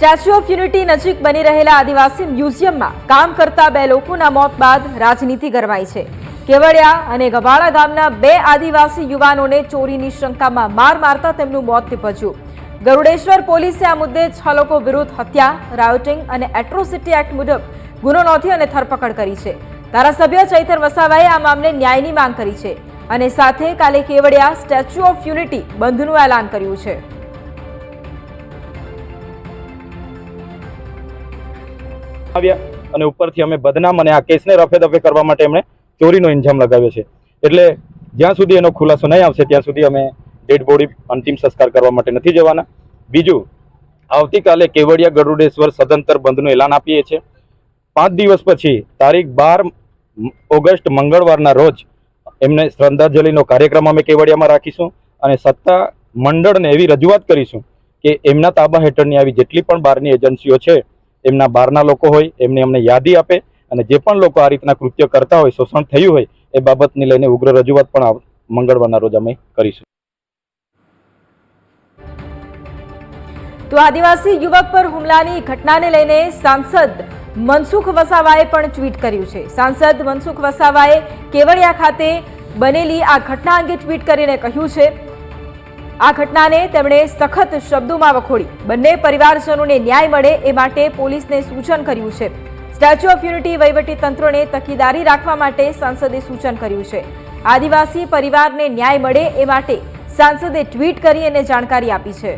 Statue of unity નજીક બની રહેલા આદિવાસી મ્યુઝિયમમાં કામ કરતા 2 લોકોના મોત બાદ રાજનીતિ ગરમાઈ છે। કેવડિયા અને ગભાડા ગામના 2 આદિવાસી યુવાનોને ચોરીની શંકામાં માર મારતા તેમનું મોત નીપજ્યું। ગરુડેશ્વર પોલીસે આ મુદ્દે 6 લોકો વિરુદ્ધ હત્યા, રાયોટિંગ અને એટ્રોસિટી એક્ટ મુજબ ગુનો નોંધી અને ધરપકડ કરી છે। ધારાસભ્ય ચૈતર વસાવાએ આ મામલે ન્યાયની માંગ કરી છે અને સાથે કાલે કેવડિયા સ્ટેચ્યુ ઓફ યુનિટી બંધનું એલાન કર્યું છે। અને ઉપરથી અમે બદનામ અને આ કેસને રફે દફે કરવા માટે એમણે ચોરીનો ઇલ્ઝામ લગાવ્યો છે। એટલે જ્યાં સુધી એનો ખુલાસો નહીં આવશે ત્યાં સુધી અમે ડેડ બોડી અંતિમ સંસ્કાર કરવા માટે નથી જવાના। બીજું, આવતીકાલે કેવડિયા ગરુડેશ્વર સદંતર બંધનું એલાન આપીએ છીએ। 5 દિવસ પછી તારીખ 12 ઓગસ્ટ મંગળવારના રોજ એમને શ્રદ્ધાંજલિનો કાર્યક્રમ અમે કેવડિયામાં રાખીશું અને સત્તા મંડળને એવી રજૂઆત કરીશું કે એમના તાબા હેઠળની આવી જેટલી પણ બહારની એજન્સીઓ છે, એમના બહારના લોકો હોય એમને અમને યાદી આપે અને જે પણ લોકો આ રીતના કૃત્ય કરતા હોય, શોષણ થયું હોય એ બાબતને લઈને ઉગ્ર રજૂઆત પણ મંગળવારના રોજ અમે કરીશું। તો આદિવાસી યુવક પર હુમલાની ઘટનાને લઈને સાંસદ મનસુખ વસાવાએ પણ ટ્વીટ કર્યું છે। સાંસદ મનસુખ વસાવાએ કેવડિયા ખાતે બનેલી આ ઘટના અંગે ટ્વીટ કરીને કહ્યું છે, આ ઘટનાને તેમણે સખત શબ્દોમાં વખોડી બંને પરિવારજનોને ન્યાય મળે એ માટે પોલીસને સૂચન કર્યું છે। સ્ટેચ્યુ ઓફ યુનિટી વહીવટી તંત્રને તકેદારી રાખવા માટે સાંસદે સૂચન કર્યું છે। આદિવાસી પરિવારને ન્યાય મળે એ માટે સાંસદે ટ્વીટ કરી અને જાણકારી આપી છે।